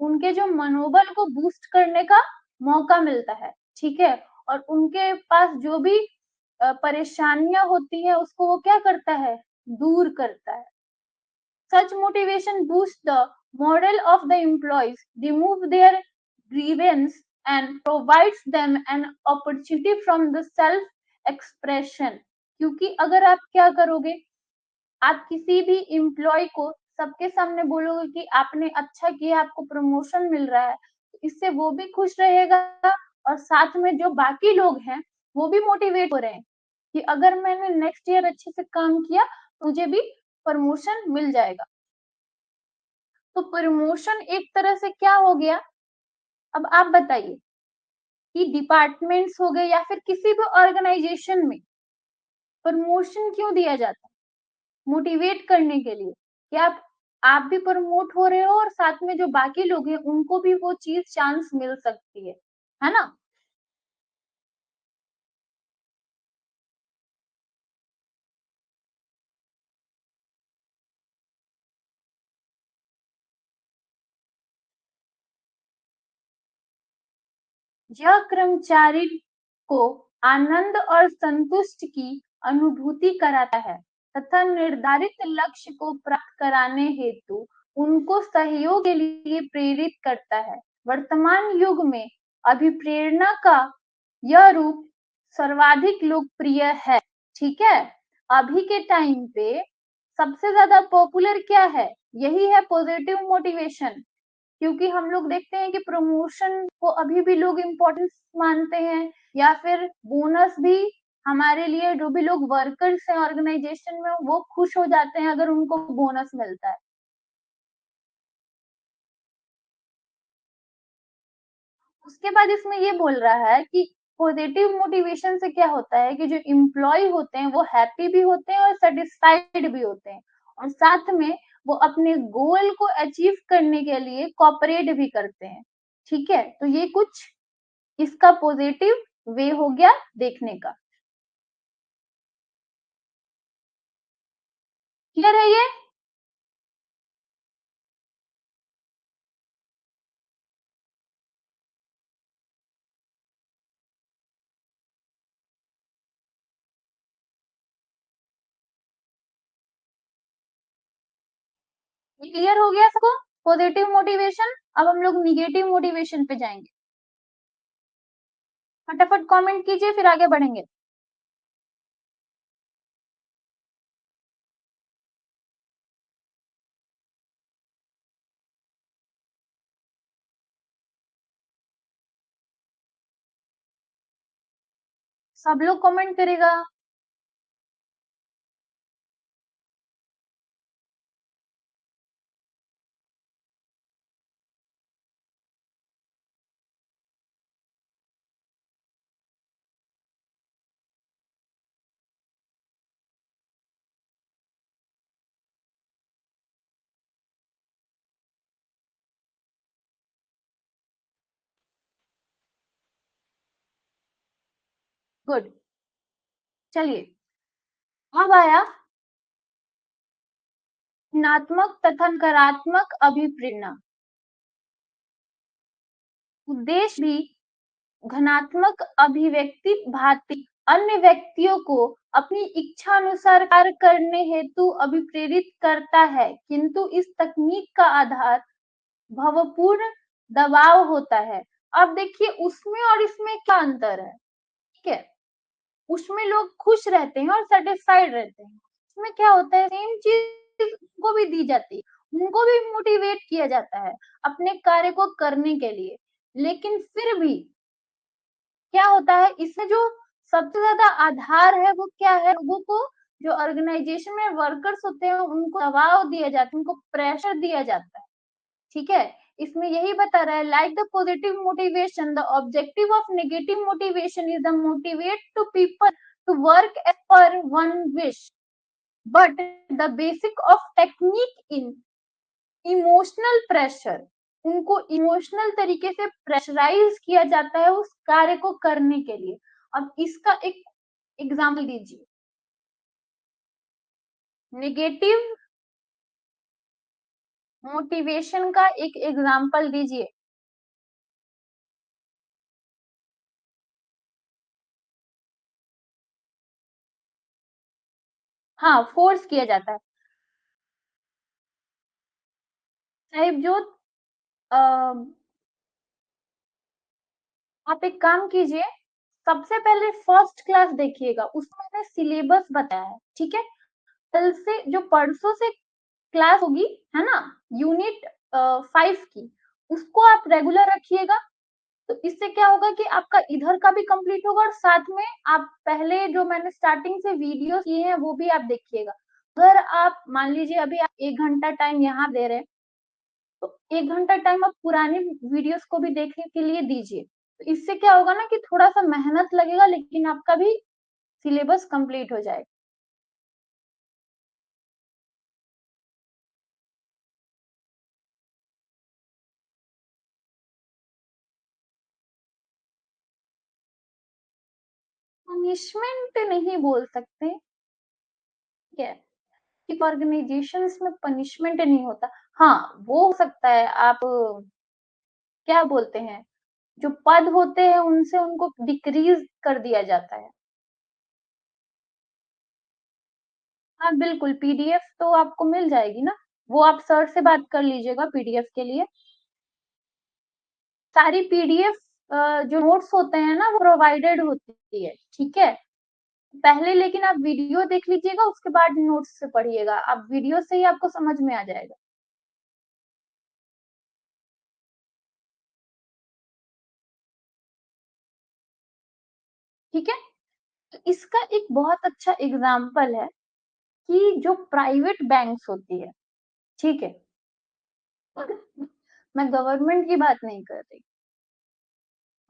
उनके जो मनोबल को बूस्ट करने का मौका मिलता है, ठीक है, और उनके पास जो भी परेशानियां होती है उसको वो क्या करता है, दूर करता है। Such motivation boosts the morale of the employees, remove their grievance, and provides them an opportunity from the self expression। क्योंकि अगर आप क्या करोगे, आप किसी भी एम्प्लॉय को सबके सामने बोलोगे कि आपने अच्छा किया, आपको प्रमोशन मिल रहा है, तो इससे वो भी खुश रहेगा, और साथ में जो बाकी लोग हैं वो भी मोटिवेट हो रहे हैं कि अगर मैंने नेक्स्ट ईयर अच्छे से काम किया तो मुझे भी प्रमोशन मिल जाएगा। तो प्रमोशन एक तरह से क्या हो गया, अब आप बताइए कि डिपार्टमेंट्स हो गए या फिर किसी भी ऑर्गेनाइजेशन में प्रमोशन क्यों दिया जाता है, मोटिवेट करने के लिए, क्या आप भी प्रमोट हो रहे हो और साथ में जो बाकी लोग हैं उनको भी वो चीज़ चांस मिल सकती है ना? यह कर्मचारी को आनंद और संतुष्टि की अनुभूति कराता है तथा निर्धारित लक्ष्य को प्राप्त कराने हेतु उनको सहयोग के लिए प्रेरित करता है। वर्तमान युग में अभिप्रेरणा का यह रूप सर्वाधिक लोकप्रिय है। ठीक है? अभी के टाइम पे सबसे ज़्यादा पॉपुलर क्या है? यही है पॉजिटिव मोटिवेशन। क्योंकि हम लोग देखते हैं कि प्रमोशन को अभी भी लोग इम्पोर्टेंस मानते हैं या फिर बोनस भी हमारे लिए जो भी लोग वर्कर्स हैं ऑर्गेनाइजेशन में वो खुश हो जाते हैं अगर उनको बोनस मिलता है। उसके बाद इसमें ये बोल रहा है कि पॉजिटिव मोटिवेशन से क्या होता है कि जो एम्प्लॉय होते हैं वो हैप्पी भी होते हैं और सेटिस्फाइड भी होते हैं और साथ में वो अपने गोल को अचीव करने के लिए कोऑपरेट भी करते हैं। ठीक है? तो ये कुछ इसका पॉजिटिव वे हो गया देखने का। क्लियर है ये? ये क्लियर हो गया सबको? Positive motivation. अब हम लोग नेगेटिव मोटिवेशन पे जाएंगे। फटाफट कमेंट कीजिए फिर आगे बढ़ेंगे। सब लोग कमेंट करेगा। गुड। चलिए अब आया धनात्मक तथा नकारात्मक अभिप्रेरणा। उद्देश्य भी घनात्मक अभिव्यक्ति भांति अन्य व्यक्तियों को अपनी इच्छा अनुसार कार्य करने हेतु अभिप्रेरित करता है, किंतु इस तकनीक का आधार भावपूर्ण दबाव होता है। अब देखिए उसमें और इसमें क्या अंतर है? ठीक है? उसमें लोग खुश रहते हैं और सेटिस्फाइड रहते हैं। उसमें क्या होता है सेम चीज़ उनको भी दी जाती है, उनको भी मोटिवेट किया जाता है अपने कार्य को करने के लिए। लेकिन फिर भी क्या होता है इसमें जो सबसे ज़्यादा आधार है वो क्या है? लोगों को जो ऑर्गेनाइजेशन में वर्कर्स होते हैं उनको दबाव दिया जाता है, उनको प्रेशर दिया जाता है। ठीक है? इसमें यही बता रहा है like the positive motivation the objective of negative motivation is the motivate to people to work as per one wish but the basic of technique in emotional pressure उनको इमोशनल तरीके से प्रेशराइज किया जाता है उस कार्य को करने के लिए। अब इसका एक एग्जाम्पल दीजिए। नेगेटिव मोटिवेशन का एक एग्जाम्पल दीजिए। हाँ, फोर्स किया जाता है। साहिब जो आप एक काम कीजिए, सबसे पहले फर्स्ट क्लास देखिएगा, उसमें मैंने सिलेबस बताया है, ठीक है? कल से जो परसों से क्लास होगी, है ना? यूनिट 5 की, उसको आप रेगुलर रखिएगा, तो इससे क्या होगा कि आपका इधर का भी कंप्लीट होगा और साथ में आप पहले जो मैंने स्टार्टिंग से वीडियो किए हैं, वो भी आप देखिएगा। अगर आप मान लीजिए अभी आप 1 घंटा टाइम यहाँ दे रहे हैं, तो 1 घंटा टाइम आप पुराने वीडियोस को भी देखने के लिए दीजिए। तो इससे क्या होगा ना कि थोड़ा-सा मेहनत लगेगा लेकिन आपका भी सिलेबस कंप्लीट हो जाएगा। पनिशमेंट नहीं बोल सकते, ठीक है? कि ऑर्गेनाइजेशंस में पनिशमेंट नहीं होता। हाँ, वो हो सकता है आप क्या बोलते हैं, जो पद होते हैं उनसे उनको डिक्रीज़ कर दिया जाता है। हाँ, बिल्कुल पीडीएफ तो आपको मिल जाएगी ना, वो आप सर से बात कर लीजिएगा पीडीएफ के लिए। सारी पीडीएफ जो नोट्स होते हैं ना वो प्रोवाइडेड होती है, ठीक है? पहले लेकिन आप वीडियो देख लीजिएगा उसके बाद नोट्स से पढ़िएगा, आप वीडियो से ही आपको समझ में आ जाएगा, ठीक है? तो इसका एक बहुत अच्छा एग्ज़ाम्पल है कि जो प्राइवेट बैंक्स होती है, ठीक है? मैं गवर्नमेंट की बात नहीं कर रही।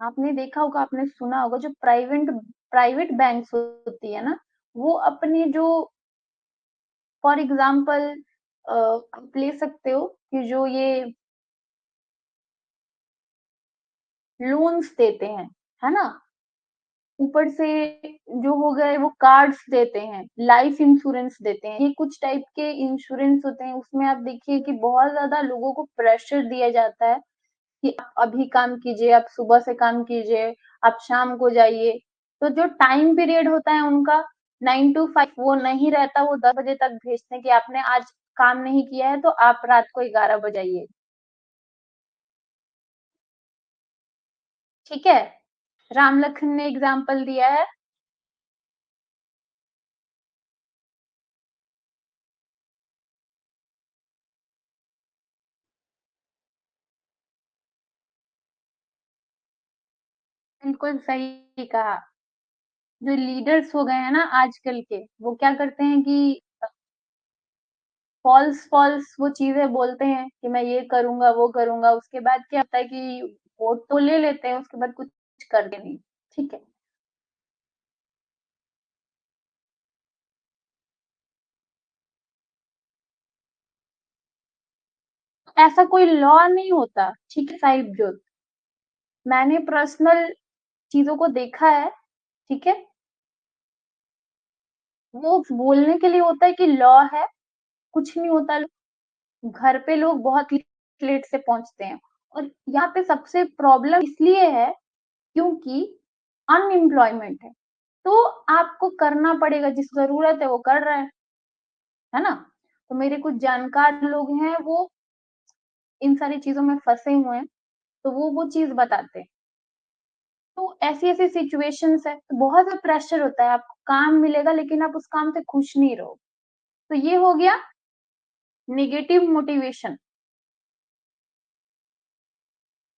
आपने देखा होगा, आपने सुना होगा जो प्राइवेट बैंक्स होती है ना, वो अपने जो फॉर एग्ज़ाम्पल आप ले सकते हो कि जो ये लोन्स देते हैं, है ना? ऊपर से जो हो गए वो कार्ड्स देते हैं, लाइफ इंश्योरेंस देते हैं, ये कुछ टाइप के इंश्योरेंस होते हैं, उसमें आप देखिए कि बहुत ज़्यादा लोगों को प्रेशर दिया जाता है कि आप अभी काम कीजिए, आप सुबह से काम कीजिए, आप शाम को जाइए। तो जो टाइम पीरियड होता है उनका 9 टू 5 वो नहीं रहता, वो 10 बजे तक भेजते हैं कि आपने आज काम नहीं किया है तो आप रात को 11 बजे आइए, ठीक है? राम लखन ने एग्ज़ाम्पल दिया है, बिल्कुल सही कहा। जो लीडर्स हो गए हैं ना आजकल के, वो क्या करते हैं कि फ़ॉल्स वो चीज़ें बोलते हैं कि मैं ये करूँगा, वो करूँगा, उसके बाद क्या होता है कि वोट तो ले लेते हैं, उसके बाद कुछ करते नहीं, ठीक है? ऐसा कोई लॉ नहीं होता, ठीक है साहिबजोत? मैंने पर्सनल चीज़ों को देखा है, ठीक है? वो बोलने के लिए होता है कि लॉ है, कुछ नहीं होता, घर पे लोग बहुत लेट से पहुँचते हैं और यहाँ पे सबसे प्रॉब्लम इसलिए है क्योंकि अनएम्प्लॉयमेंट है। तो आपको करना पड़ेगा, जिसको ज़रूरत है वो कर रहा है ना? तो मेरे कुछ जानकार लोग हैं, वो इन सारी चीज़ों में फँसे हुए हैं, तो वो चीज़ बताते हैं। तो ऐसी-ऐसी सिचुएशंस है, तो बहुत ज़्यादा प्रेशर होता है, आपको काम मिलेगा लेकिन आप उस काम से खुश नहीं रहो। तो ये हो गया नेगेटिव मोटिवेशन,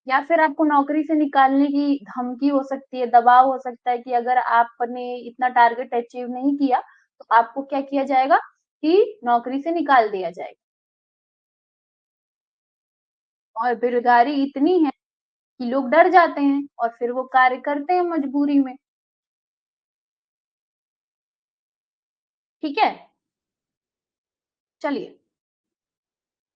या फिर आपको नौकरी से निकालने की धमकी हो सकती है, दबाव हो सकता है कि अगर आपने इतना टारगेट अचीव नहीं किया, तो आपको क्या किया जाएगा कि नौकरी से निकाल दिया जाएगा। और बेरोज़गारी इतनी है कि लोग डर जाते हैं और फिर वो कार्य करते हैं मजबूरी में, ठीक है? चलिए,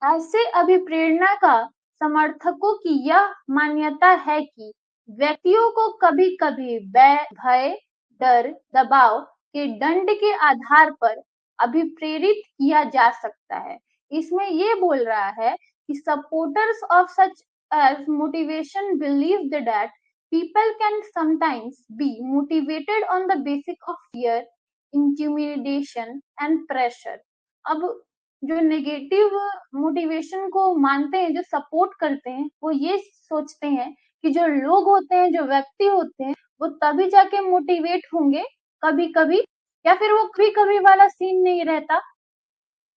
ऐसे अभिप्रेरणा का समर्थकों की यह मान्यता है कि व्यक्तियों को कभी-कभी भय, डर, दबाव के दंड के आधार पर अभिप्रेरित किया जा सकता है। इसमें ये बोल रहा है कि supporters of such as motivation believe that people can sometimes be motivated on the basis of fear, intimidation and pressure. अब जो नेगेटिव मोटिवेशन को मानते हैं, जो सपोर्ट करते हैं, वो ये सोचते हैं कि जो लोग होते हैं, जो व्यक्ति होते हैं, वो तभी जाके मोटिवेट होंगे कभी-कभी, या फिर वो कभी-कभी वाला सीन नहीं रहता।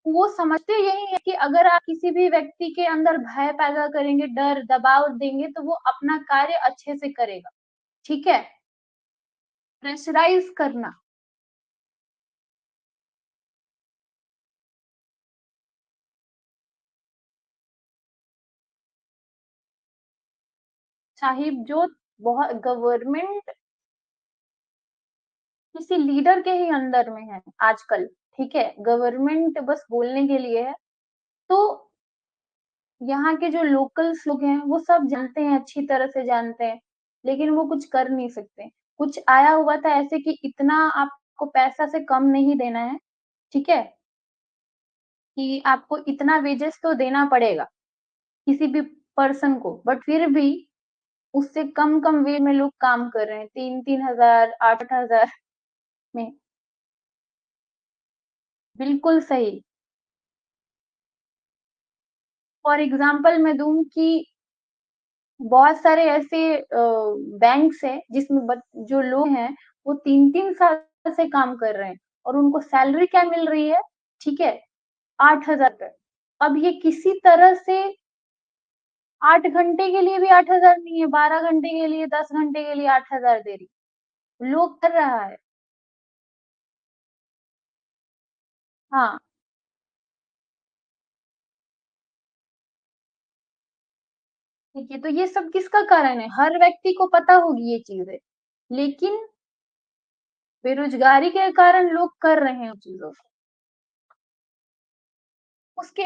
वो समझते यही है कि अगर आप किसी भी व्यक्ति के अंदर भय पैदा करेंगे, डर, दबाव देंगे, तो वो अपना कार्य अच्छे से करेगा, ठीक है? प्रेशराइज़ करना, साहिब जो बहुत गवर्नमेंट किसी लीडर के ही अंडर में है आजकल, ठीक है? गवर्नमेंट बस बोलने के लिए है। तो यहाँ के जो लोकल्स लोग हैं, वो सब जानते हैं, अच्छी तरह से जानते हैं, लेकिन वो कुछ कर नहीं सकते। कुछ आया हुआ था ऐसे कि इतना आपको पैसा से कम नहीं देना है, ठीक है? कि आपको इतना वेजेस तो देना पड़ेगा, किसी भी पर्सन को, बट फिर भी उससे कम-कम वे में लोग काम कर रहे हैं, 3-3 हज़ार, 8-8 हज़ार में। बिल्कुल सही। फॉर एग्ज़ाम्पल मैं दूँ कि बहुत सारे ऐसे बैंक्स हैं जिसमें जो लोग हैं वो 3-3 साल से काम कर रहे हैं और उनको सैलरी क्या मिल रही है, ठीक है? 8,000 रुपए। अब ये किसी तरह से 8 घंटे के लिए भी 8,000 नहीं है, 12 घंटे के लिए, 10 घंटे के लिए 8,000 दे रही है। लोग कर रहा है। हाँ, ठीक है, तो ये सब किसका कारण है? हर व्यक्ति को पता होगी ये चीज़ें, लेकिन बेरोज़गारी के कारण लोग कर रहे हैं उन चीज़ों को। उसके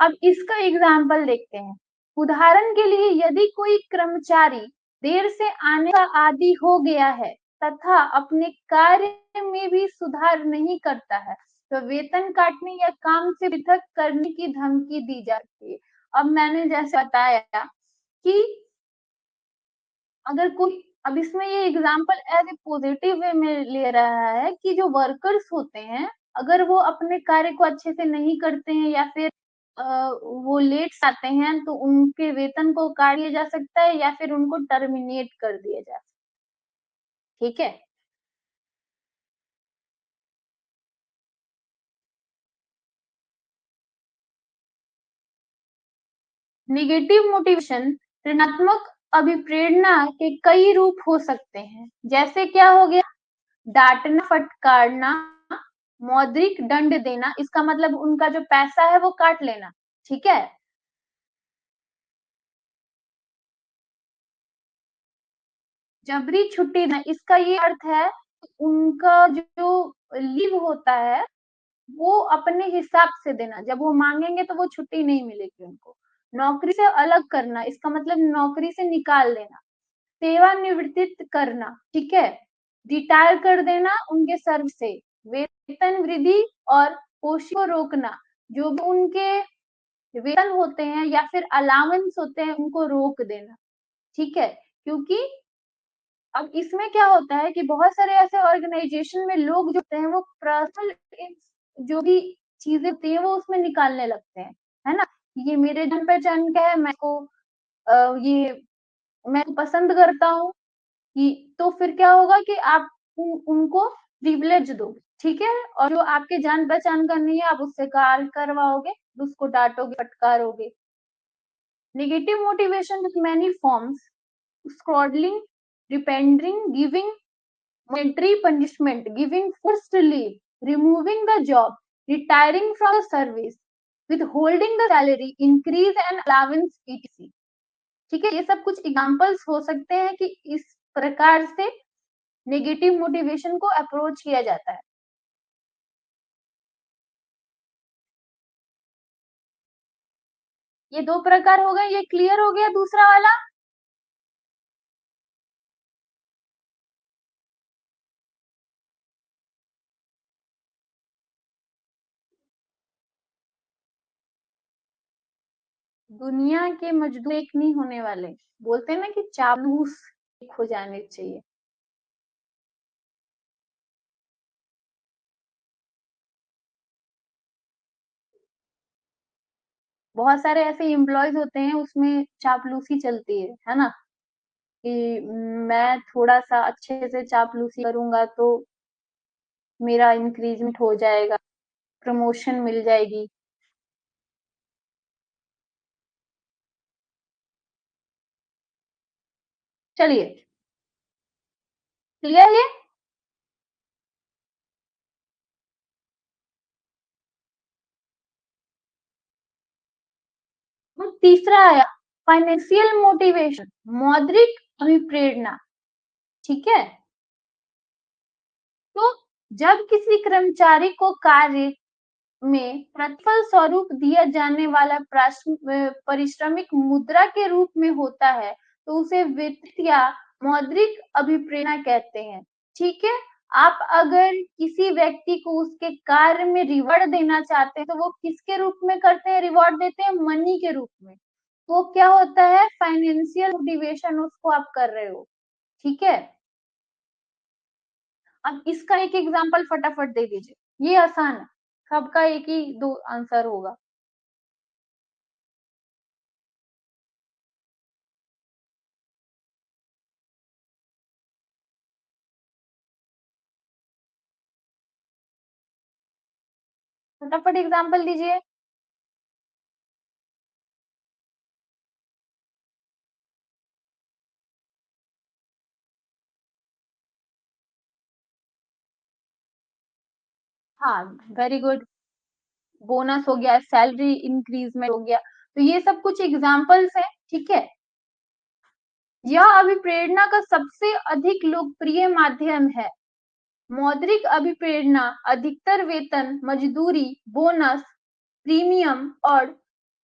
अब इसका एग्जाम्पल देखते हैं। उदाहरण के लिए यदि कोई कर्मचारी देर से आने का आदी हो गया है तथा अपने कार्य में भी सुधार नहीं करता है, तो वेतन काटने या काम से पृथक करने की धमकी दी जाती है। अब मैंने जैसे बताया कि अगर कोई अब इसमें ये example as a positive way में ले रहा है कि जो वर्कर्स होते हैं, अगर वो अपने कार्य को अच्छे से नहीं करते हैं या फिर वो लेट आते हैं तो उनके वेतन को काट लिया जा सकता है या फिर उनको टर्मिनेट कर दिया जा सकता है, ठीक है? नेगेटिव मोटिवेशन ऋणात्मक अभिप्रेरणा के कई रूप हो सकते हैं। जैसे क्या हो गया? डांटना, फटकारना, मौद्रिक दंड देना, इसका मतलब उनका जो पैसा है वो काट लेना, ठीक है? जबरी छुट्टी ना, इसका ये अर्थ है उनका जो लीव होता है वो अपने हिसाब से देना, जब वो मांगेंगे तो वो छुट्टी नहीं मिलेगी उनको। नौकरी से अलग करना, इसका मतलब नौकरी से निकाल देना। सेवानिवृत्त करना, ठीक है? रिटायर कर देना उनके सर्व से। वेतन वृद्धि और पोषण को रोकना, जो भी उनके वेतन होते हैं या फिर अलाउंस होते हैं उनको रोक देना, ठीक है? क्योंकि अब इसमें क्या होता है कि बहुत सारे ऐसे ऑर्गेनाइजेशन में लोग जो होते हैं वो पर्सनल जो भी चीजें होती है वो उसमें निकालने लगते हैं, है ना? ये मेरे जान पहचान का है, मैं को ये मैं पसंद करता हूँ कि तो फिर क्या होगा कि आप उनको प्रिविलेज दो, ठीक है? और जो आपके जान पहचान का नहीं है आप उससे कार्य करवाओगे, उसको डांटोगे, फटकारोगे। Negative motivation with many forms, scolding, reprimanding, giving monetary punishment, giving forced leave, removing the job, retiring from the service, withholding the salary, increase and allowance etc. ठीक है, ये सब कुछ एग्जाम्पल्स हो सकते हैं कि इस प्रकार से नेगेटिव मोटिवेशन को अप्रोच किया जाता है। ये दो प्रकार हो गए, ये क्लियर हो गया दूसरा वाला। दुनिया के मजदूर एक नहीं होने वाले, बोलते हैं ना कि चापलूस एक हो जाने चाहिए। बहुत सारे ऐसे एम्प्लॉयज होते हैं उसमें चापलूसी चलती है ना? कि मैं थोड़ा-सा अच्छे से चापलूसी करूँगा तो मेरा इंक्रीज़मेंट हो जाएगा, प्रमोशन मिल जाएगी। चलिए, क्लियर ये? अब तीसरा आया फाइनेंशियल मोटिवेशन, मौद्रिक अभिप्रेरणा, ठीक है? तो जब किसी कर्मचारी को कार्य में प्रतिफल स्वरूप दिया जाने वाला पारिश्रमिक मुद्रा के रूप में होता है, तो उसे वेतन या मौद्रिक अभिप्रेरणा कहते हैं। ठीक है, आप अगर किसी व्यक्ति को उसके कार्य में रिवॉर्ड देना चाहते हैं तो वो किसके रूप में करते हैं, रिवॉर्ड देते हैं मनी के रूप में। तो क्या होता है, फाइनेंशियल मोटिवेशन उसको आप कर रहे हो। ठीक है, अब इसका एक एग्जांपल फटाफट दे दीजिए, ये आसान है, सबका एक ही दो आंसर होगा। फटाफट एग्जांपल दीजिए। हाँ, वेरी गुड। बोनस हो गया, सैलरी इंक्रीजमेंट हो गया, तो ये सब कुछ एग्जांपल्स हैं। ठीक है, यह अभिप्रेरणा का सबसे अधिक लोकप्रिय माध्यम है। मौद्रिक अभिप्रेरणा अधिकतर वेतन, मजदूरी, बोनस, प्रीमियम और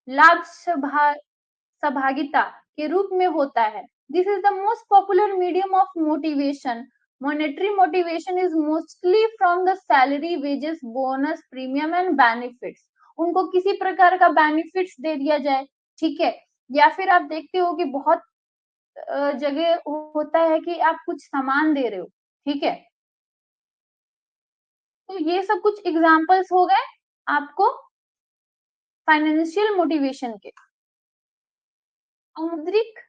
लाभ सहभागिता के रूप में होता है। This is the most popular medium of motivation. Monetary motivation is mostly from the salary, wages, bonus, premium and benefits. उनको किसी प्रकार का बेनिफिट्स दे दिया जाए। ठीक है, या फिर आप देखते हो कि बहुत जगह होता है कि आप कुछ सामान दे रहे हो। ठीक है, तो ये सब कुछ एग्जांपल्स हो गए आपको फाइनेंशियल मोटिवेशन के। मौद्रिक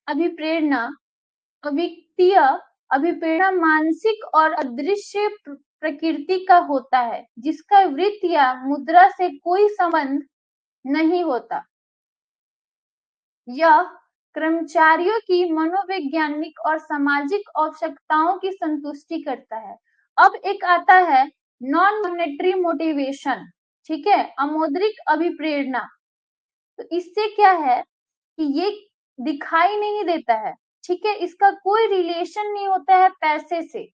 अभिप्रेरणा, अवित्तीय अभिप्रेरणा मानसिक और अदृश्य प्रकृति का होता है, जिसका वृत्त या मुद्रा से कोई संबंध नहीं होता। यह कर्मचारियों की मनोवैज्ञानिक और सामाजिक आवश्यकताओं की संतुष्टि करता है। अब एक आता है नॉन मॉनेटरी मोटिवेशन। ठीक है, अमौद्रिक अभिप्रेरणा। तो इससे क्या है कि ये दिखाई नहीं देता है। ठीक है, इसका कोई रिलेशन नहीं होता है पैसे से।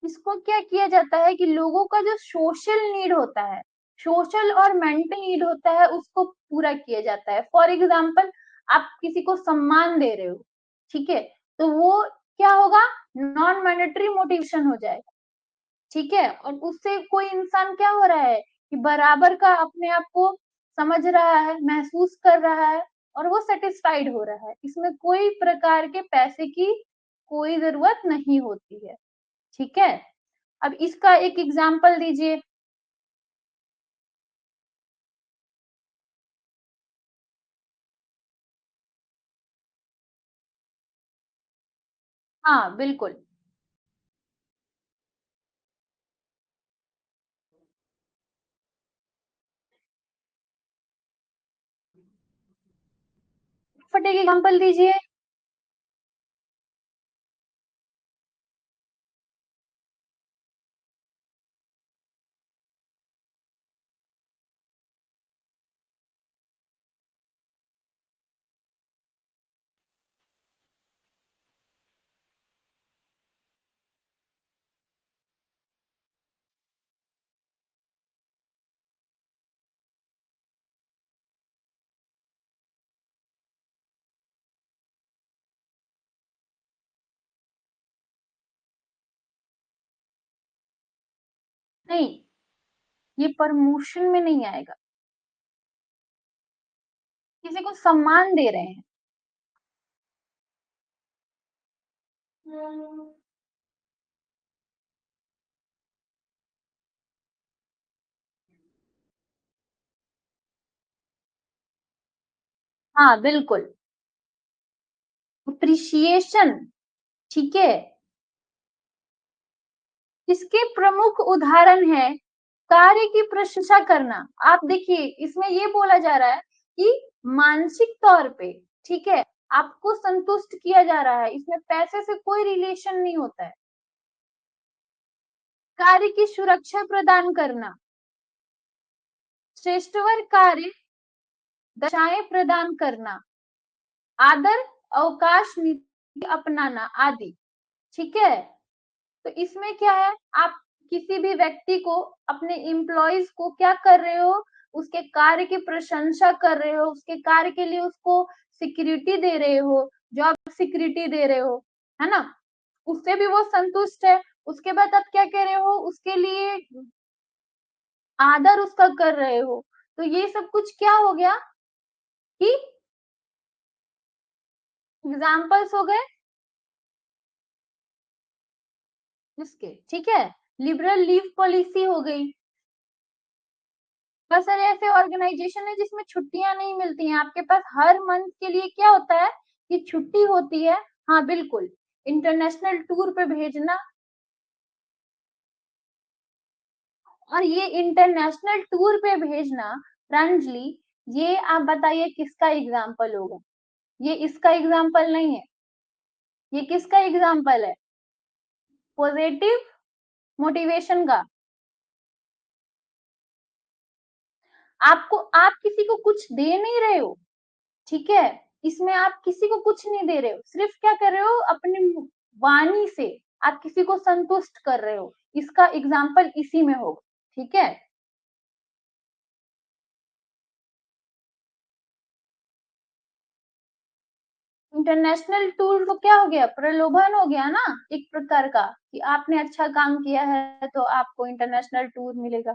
इसको क्या किया जाता है कि लोगों का जो सोशल नीड होता है, सोशल और मेंटल नीड होता है, उसको पूरा किया जाता है। फॉर एग्जाम्पल, आप किसी को सम्मान दे रहे हो। ठीक है, तो वो क्या होगा, नॉन मॉनेटरी मोटिवेशन हो जाएगा। ठीक है, और उससे कोई इंसान क्या हो रहा है कि बराबर का अपने आप को समझ रहा है, महसूस कर रहा है, और वो सेटिस्फाइड हो रहा है। इसमें कोई प्रकार के पैसे की कोई जरूरत नहीं होती है। ठीक है, अब इसका एक एग्जाम्पल दीजिए। हाँ बिल्कुल। फटे एग्जाम्पल दीजिए। नहीं, ये प्रमोशन में नहीं आएगा। किसी को सम्मान दे रहे हैं। हाँ बिल्कुल, अप्रिसिएशन। ठीक है, इसके प्रमुख उदाहरण है कार्य की प्रशंसा करना। आप देखिए, इसमें ये बोला जा रहा है कि मानसिक तौर पे, ठीक है, आपको संतुष्ट किया जा रहा है, इसमें पैसे से कोई रिलेशन नहीं होता है। कार्य की सुरक्षा प्रदान करना, श्रेष्ठवर कार्य दशाएं प्रदान करना, आदर, अवकाश नीति अपनाना आदि। ठीक है, तो इसमें क्या है, आप किसी भी व्यक्ति को, अपने एम्प्लॉइज को क्या कर रहे हो, उसके कार्य की प्रशंसा कर रहे हो, उसके कार्य के लिए उसको सिक्योरिटी दे रहे हो। जॉब सिक्योरिटी दे रहे हो, है ना, उससे भी वो संतुष्ट है। उसके बाद आप क्या कह रहे हो, उसके लिए आदर उसका कर रहे हो। तो ये सब कुछ क्या हो गया कि एग्जाम्पल्स हो गए इसके, ठीक है। लिबरल लीव पॉलिसी हो गई। बहुत सारे ऐसे ऑर्गेनाइजेशन है जिसमें छुट्टियां नहीं मिलती हैं, आपके पास हर मंथ के लिए क्या होता है कि छुट्टी होती है। हाँ बिल्कुल, इंटरनेशनल टूर पे भेजना। और ये इंटरनेशनल टूर पे भेजना फ्रेंडली, ये आप बताइए किसका एग्जाम्पल होगा? ये इसका एग्जाम्पल नहीं है। ये किसका एग्जाम्पल है? पॉजिटिव मोटिवेशन का। आपको, आप किसी को कुछ दे नहीं रहे हो, ठीक है, इसमें आप किसी को कुछ नहीं दे रहे हो, सिर्फ क्या कर रहे हो, अपनी वाणी से आप किसी को संतुष्ट कर रहे हो। इसका एग्जाम्पल इसी में होगा, ठीक है। इंटरनेशनल टूर तो क्या हो गया, प्रलोभन हो गया ना एक प्रकार का, कि आपने अच्छा काम किया है तो आपको इंटरनेशनल टूर मिलेगा।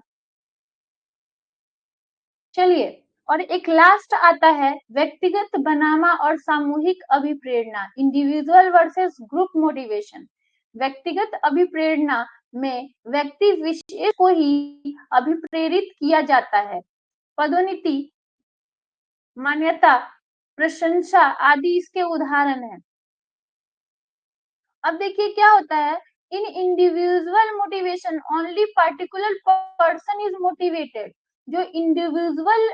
चलिए, और एक लास्ट आता है व्यक्तिगत बनामा और सामूहिक अभिप्रेरणा, इंडिविजुअल वर्सेस ग्रुप मोटिवेशन। व्यक्तिगत अभिप्रेरणा में व्यक्ति विशेष को ही अभिप्रेरित किया जाता है। पदोन्नति, मान्यता, प्रशंसा आदि इसके उदाहरण हैं। अब देखिए क्या होता है, in individual motivation only particular person is motivated. जो इंडिविजुअल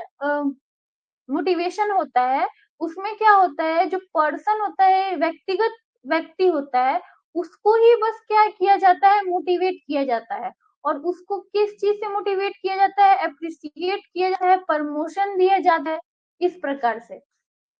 मोटिवेशन होता है, उसमें क्या होता है, जो पर्सन होता है, व्यक्तिगत व्यक्ति होता है, उसको ही बस क्या किया जाता है, मोटिवेट किया जाता है। और उसको किस चीज से मोटिवेट किया जाता है, अप्रिशिएट किया जाता है, प्रमोशन दिया जाता है, इस प्रकार से।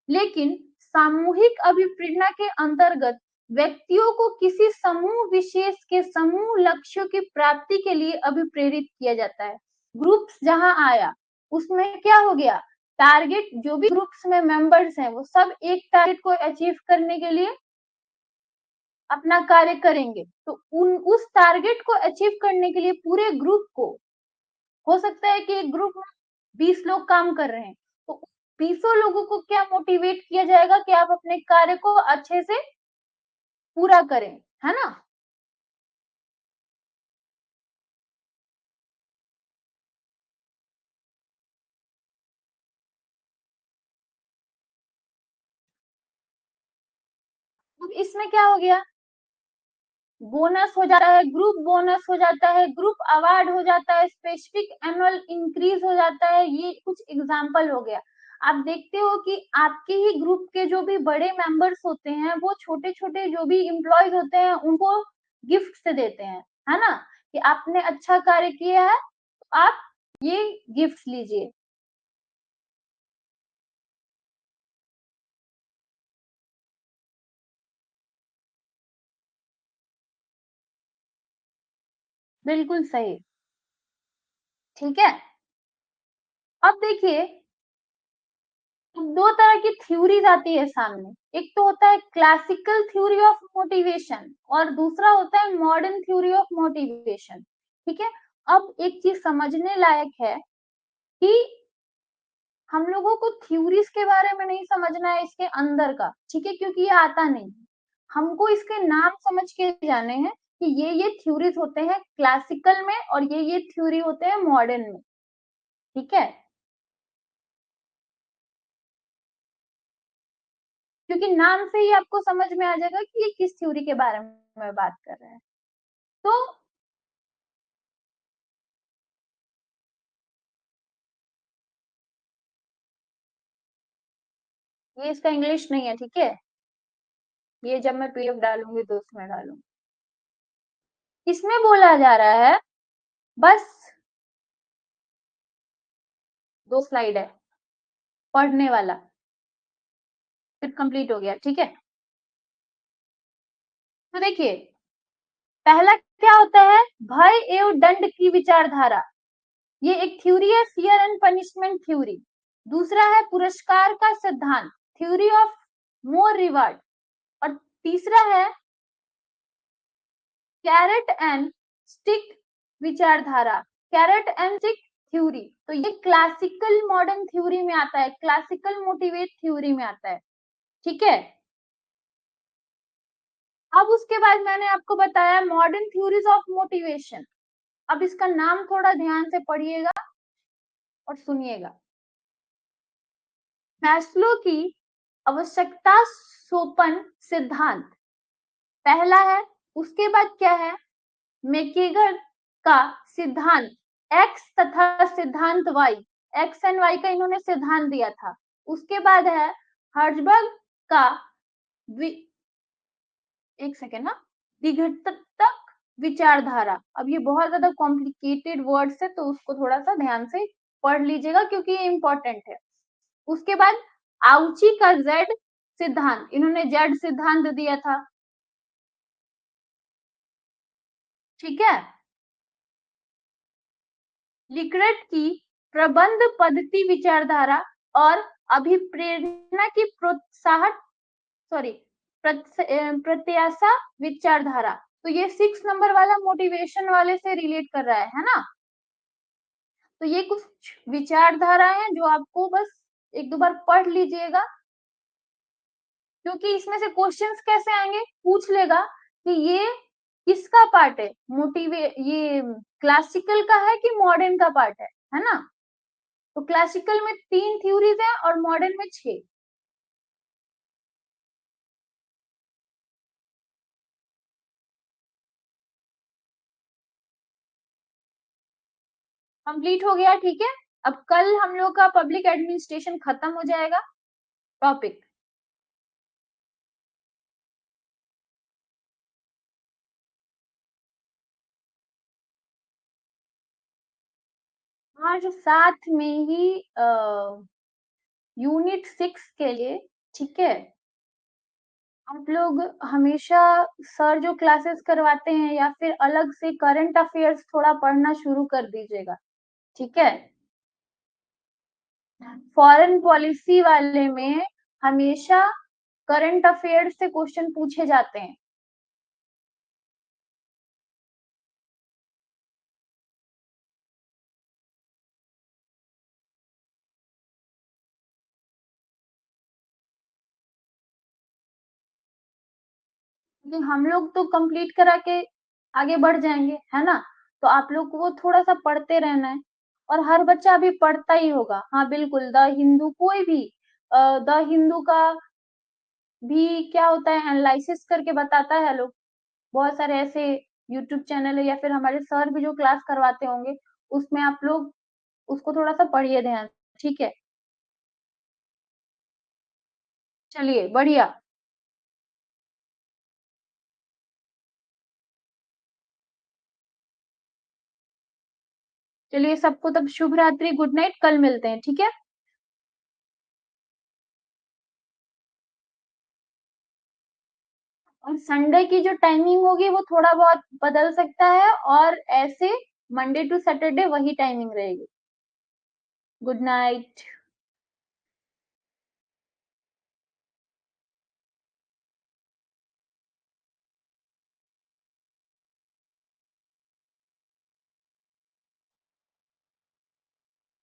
लेकिन सामूहिक अभिप्रेरणा के अंतर्गत व्यक्तियों को किसी समूह विशेष के समूह लक्ष्यों की प्राप्ति के लिए अभिप्रेरित किया जाता है। ग्रुप्स जहां आया, उसमें क्या हो गया, टारगेट, जो भी ग्रुप्स में मेंबर्स हैं वो सब एक टारगेट को अचीव करने के लिए अपना कार्य करेंगे। तो उस टारगेट को अचीव करने के लिए पूरे ग्रुप को, हो सकता है कि एक ग्रुप में 20 लोग काम कर रहे हैं, तो 20 लोगों को क्या मोटिवेट किया जाएगा कि आप अपने कार्य को अच्छे से पूरा करें, है ना। अब इसमें क्या हो गया, बोनस हो जाता है, ग्रुप बोनस हो जाता है, ग्रुप अवार्ड हो जाता है, स्पेसिफिक एनुअल इंक्रीज हो जाता है। ये कुछ एग्जाम्पल हो गया। आप देखते हो कि आपके ही ग्रुप के जो भी बड़े मेंबर्स होते हैं, वो छोटे छोटे जो भी एम्प्लॉयज होते हैं उनको गिफ्ट से देते हैं, है ना, कि आपने अच्छा कार्य किया है तो आप ये गिफ्ट लीजिए। बिल्कुल सही, ठीक है। अब देखिए, दो तरह की थ्योरीज आती है सामने। एक तो होता है क्लासिकल थ्योरी ऑफ मोटिवेशन और दूसरा होता है मॉडर्न थ्योरी ऑफ मोटिवेशन, ठीक है। अब एक चीज समझने लायक है कि हम लोगों को थ्योरीज के बारे में नहीं समझना है इसके अंदर का, ठीक है, क्योंकि ये आता नहीं। हमको इसके नाम समझ के जाने हैं कि ये थ्योरीज होते हैं क्लासिकल में और ये थ्योरी होते हैं मॉडर्न में, ठीक है। क्योंकि नाम से ही आपको समझ में आ जाएगा कि ये किस थ्योरी के बारे में बात कर रहे हैं। तो ये इसका इंग्लिश नहीं है, ठीक है, ये जब मैं पीडीएफ डालूंगी तो उसमें डालूंगी। इसमें बोला जा रहा है, बस 2 स्लाइड है पढ़ने वाला, फिर कंप्लीट हो गया, ठीक है। तो देखिए, पहला क्या होता है, भय एवं दंड की विचारधारा, ये एक थ्योरी है, फियर एंड पनिशमेंट थ्योरी। दूसरा है पुरस्कार का सिद्धांत, थ्योरी ऑफ मोर रिवार्ड। तीसरा है कैरेट एंड स्टिक विचारधारा, कैरेट एंड स्टिक थ्योरी। तो ये क्लासिकल मॉडर्न थ्योरी में आता है, क्लासिकल मोटिवेट थ्योरी में आता है, ठीक है। अब उसके बाद मैंने आपको बताया मॉडर्न थ्योरीज ऑफ मोटिवेशन। अब इसका नाम थोड़ा ध्यान से पढ़िएगा और सुनिएगा। मैस्लो की आवश्यकता सोपन सिद्धांत पहला है। उसके बाद क्या है, मैकेगर का सिद्धांत एक्स तथा सिद्धांत वाई, एक्स एंड वाई का इन्होंने सिद्धांत दिया था। उसके बाद है हर्जबर्ग का एक सेकेंड ना, विघटक विचारधारा। अब ये बहुत ज्यादा कॉम्प्लिकेटेड वर्ड्स है, तो उसको थोड़ा सा ध्यान से पढ़ लीजिएगा क्योंकि ये इंपॉर्टेंट है। उसके बाद आउची का जेड सिद्धांत, इन्होंने जेड सिद्धांत दिया था, ठीक है। लिकरेट की प्रबंध पद्धति विचारधारा और अभिप्रेरणा की प्रोत्साहन सॉरी प्रत्याशा विचारधारा। तो ये 6 नंबर वाला मोटिवेशन वाले से रिलेट कर रहा है ना। तो ये कुछ विचारधारा है जो आपको बस एक दो बार पढ़ लीजिएगा, क्योंकि इसमें से क्वेश्चंस कैसे आएंगे, पूछ लेगा कि ये किसका पार्ट है, ये क्लासिकल का है कि मॉडर्न का पार्ट है ना। तो क्लासिकल में 3 थ्योरीज है और मॉडर्न में 6। कंप्लीट हो गया, ठीक है। अब कल हम लोग का पब्लिक एडमिनिस्ट्रेशन खत्म हो जाएगा टॉपिक। आज साथ में ही यूनिट 6 के लिए, ठीक है। आप लोग हमेशा सर जो क्लासेस करवाते हैं या फिर अलग से करंट अफेयर्स थोड़ा पढ़ना शुरू कर दीजिएगा, ठीक है। फॉरेन पॉलिसी वाले में हमेशा करंट अफेयर्स से क्वेश्चन पूछे जाते हैं। क्योंकि हम लोग तो कंप्लीट करा के आगे बढ़ जाएंगे, है ना। तो आप लोग को वो थोड़ा सा पढ़ते रहना है, और हर बच्चा अभी पढ़ता ही होगा। हाँ बिल्कुल, द हिंदू कोई भी द हिंदू का भी क्या होता है, एनालिसिस करके बताता है लोग। बहुत सारे ऐसे यूट्यूब चैनल है या फिर हमारे सर भी जो क्लास करवाते होंगे, उसमें आप लोग उसको थोड़ा सा पढ़िए ध्यान, ठीक है। चलिए बढ़िया। चलिए सबको तब शुभ रात्रि, गुड नाइट, कल मिलते हैं, ठीक है। और संडे की जो टाइमिंग होगी वो थोड़ा बहुत बदल सकता है, और ऐसे मंडे टू सैटरडे वही टाइमिंग रहेगी। Good night.